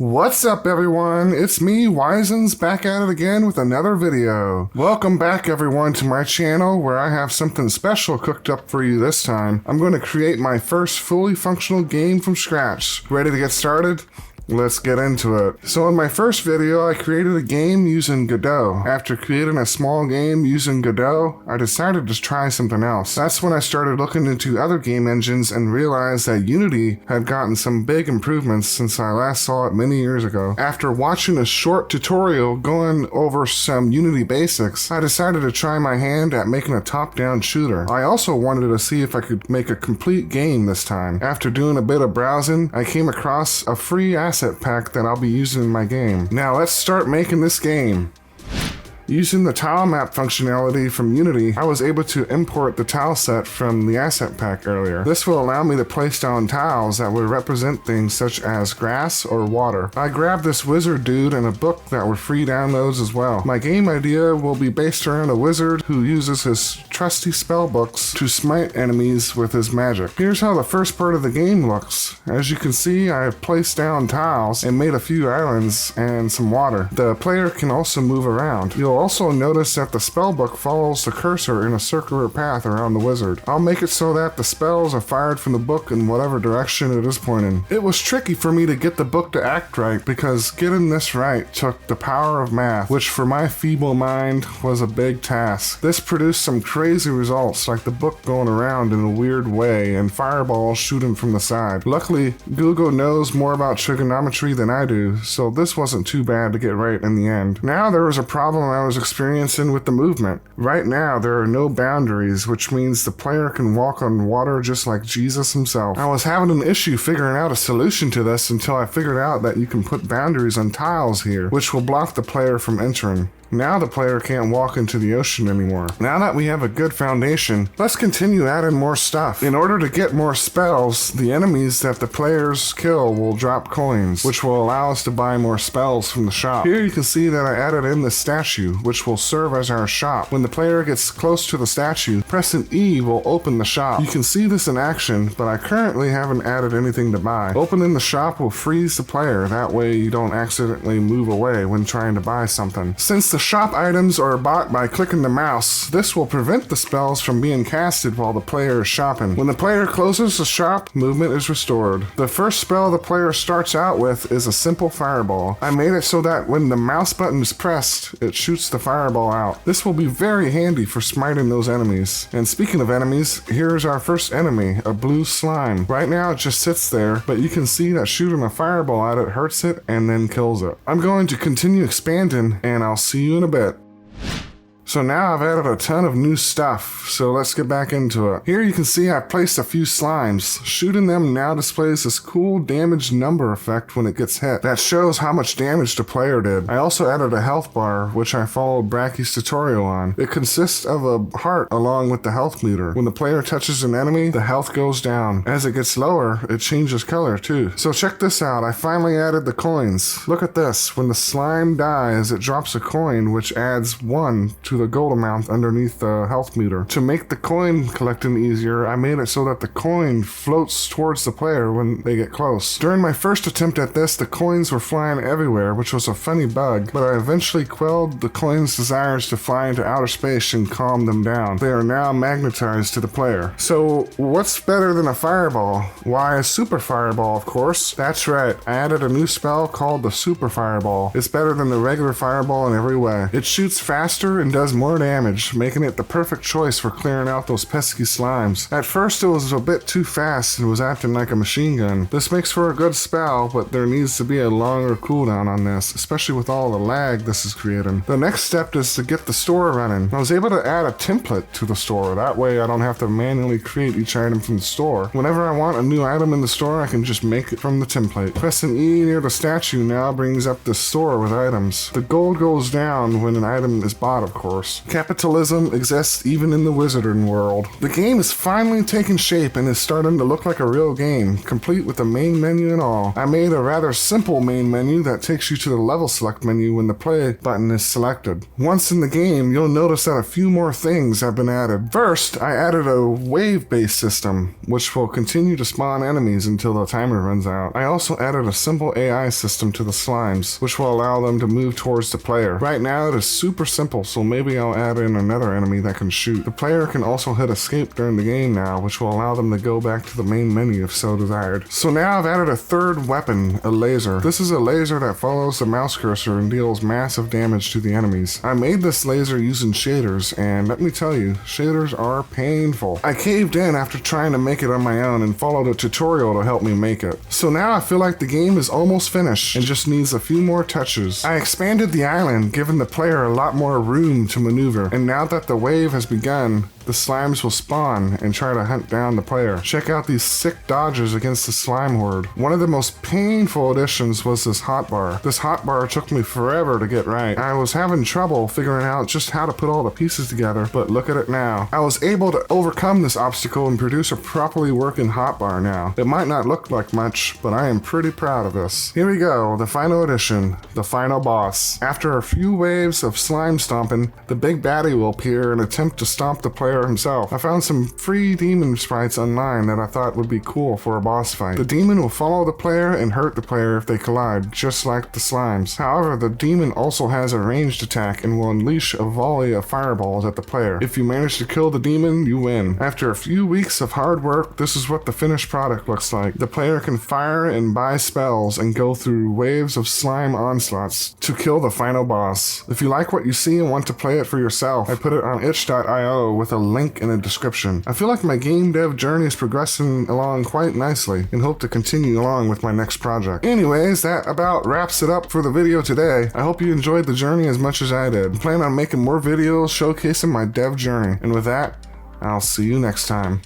What's up everyone, it's me, Wisens, back at it again with another video. Welcome back everyone to my channel where I have something special cooked up for you this time. I'm going to create my first fully functional game from scratch. Ready to get started? Let's get into it. So in my first video, I created a game using Godot. After creating a small game using Godot, I decided to try something else. That's when I started looking into other game engines and realized that Unity had gotten some big improvements since I last saw it many years ago. After watching a short tutorial going over some Unity basics, I decided to try my hand at making a top-down shooter. I also wanted to see if I could make a complete game this time. After doing a bit of browsing, I came across a free asset pack that I'll be using in my game. Now let's start making this game. Using the tile map functionality from Unity, I was able to import the tile set from the asset pack earlier. This will allow me to place down tiles that would represent things such as grass or water. I grabbed this wizard dude and a book that were free downloads as well. My game idea will be based around a wizard who uses his trusty spell books to smite enemies with his magic. Here's how the first part of the game looks. As you can see, I have placed down tiles and made a few islands and some water. The player can also move around. You'll also notice that the spellbook follows the cursor in a circular path around the wizard. I'll make it so that the spells are fired from the book in whatever direction it is pointing. It was tricky for me to get the book to act right because getting this right took the power of math, which for my feeble mind was a big task. This produced some crazy results, like the book going around in a weird way and fireballs shooting from the side. Luckily, Google knows more about trigonometry than I do, so this wasn't too bad to get right in the end. Now there was a problem I was experiencing with the movement. Right now there are no boundaries, which means the player can walk on water just like Jesus himself. I was having an issue figuring out a solution to this until I figured out that you can put boundaries on tiles here, which will block the player from entering. Now the player can't walk into the ocean anymore. Now that we have a good foundation, let's continue adding more stuff. In order to get more spells, the enemies that the players kill will drop coins, which will allow us to buy more spells from the shop. Here you can see that I added in the statue, which will serve as our shop. When the player gets close to the statue, pressing E will open the shop. You can see this in action, but I currently haven't added anything to buy. Opening the shop will freeze the player, that way you don't accidentally move away when trying to buy something. Since the shop items are bought by clicking the mouse, this will prevent the spells from being casted while the player is shopping. When the player closes the shop, movement is restored. The first spell the player starts out with is a simple fireball. I made it so that when the mouse button is pressed, it shoots the fireball out. This will be very handy for smiting those enemies. And speaking of enemies, here's our first enemy, a blue slime. Right now it just sits there, but you can see that shooting a fireball at it hurts it and then kills it. I'm going to continue expanding, and I'll see you in a bit. So now I've added a ton of new stuff, so let's get back into it. Here you can see I placed a few slimes. Shooting them now displays this cool damage number effect when it gets hit. That shows how much damage the player did. I also added a health bar, which I followed Backey's tutorial on. It consists of a heart along with the health meter. When the player touches an enemy, the health goes down. As it gets lower, it changes color too. So check this out, I finally added the coins. Look at this, when the slime dies, it drops a coin which adds 1 to the gold amount underneath the health meter. To make the coin collecting easier, I made it so that the coin floats towards the player when they get close. During my first attempt at this, the coins were flying everywhere, which was a funny bug, but I eventually quelled the coin's desires to fly into outer space and calm them down. They are now magnetized to the player. So what's better than a fireball? Why, a super fireball, of course. That's right, I added a new spell called the super fireball. It's better than the regular fireball in every way. It shoots faster and does more damage, making it the perfect choice for clearing out those pesky slimes. At first it was a bit too fast and was acting like a machine gun. This makes for a good spell, but there needs to be a longer cooldown on this, especially with all the lag this is creating. The next step is to get the store running. I was able to add a template to the store, that way I don't have to manually create each item from the store. Whenever I want a new item in the store, I can just make it from the template. Pressing E near the statue now brings up the store with items. The gold goes down when an item is bought, of course. course. Capitalism exists even in the wizarding world. The game is finally taking shape and is starting to look like a real game, complete with the main menu and all. I made a rather simple main menu that takes you to the level select menu when the play button is selected. Once in the game, you'll notice that a few more things have been added. First, I added a wave-based system, which will continue to spawn enemies until the timer runs out. I also added a simple AI system to the slimes, which will allow them to move towards the player. Right now, it is super simple, so maybe I'll add in another enemy that can shoot. The player can also hit escape during the game now, which will allow them to go back to the main menu if so desired. So now I've added a third weapon, a laser. This is a laser that follows the mouse cursor and deals massive damage to the enemies. I made this laser using shaders, and let me tell you, shaders are painful. I caved in after trying to make it on my own and followed a tutorial to help me make it. So now I feel like the game is almost finished and just needs a few more touches. I expanded the island, giving the player a lot more room to maneuver, and now that the wave has begun, the slimes will spawn and try to hunt down the player. Check out these sick dodges against the slime horde. One of the most painful additions was this hotbar. This hotbar took me forever to get right. I was having trouble figuring out just how to put all the pieces together, but look at it now. I was able to overcome this obstacle and produce a properly working hotbar now. It might not look like much, but I am pretty proud of this. Here we go, the final edition, the final boss. After a few waves of slime stomping, the big baddie will appear and attempt to stomp the player himself. I found some free demon sprites online that I thought would be cool for a boss fight. The demon will follow the player and hurt the player if they collide, just like the slimes. However, the demon also has a ranged attack and will unleash a volley of fireballs at the player. If you manage to kill the demon, you win. After a few weeks of hard work, this is what the finished product looks like. The player can fire and buy spells and go through waves of slime onslaughts to kill the final boss. If you like what you see and want to play it for yourself, I put it on itch.io with a link in the description. I feel like my game dev journey is progressing along quite nicely and hope to continue along with my next project. Anyways, that about wraps it up for the video today. I hope you enjoyed the journey as much as I did. I plan on making more videos showcasing my dev journey. And with that, I'll see you next time.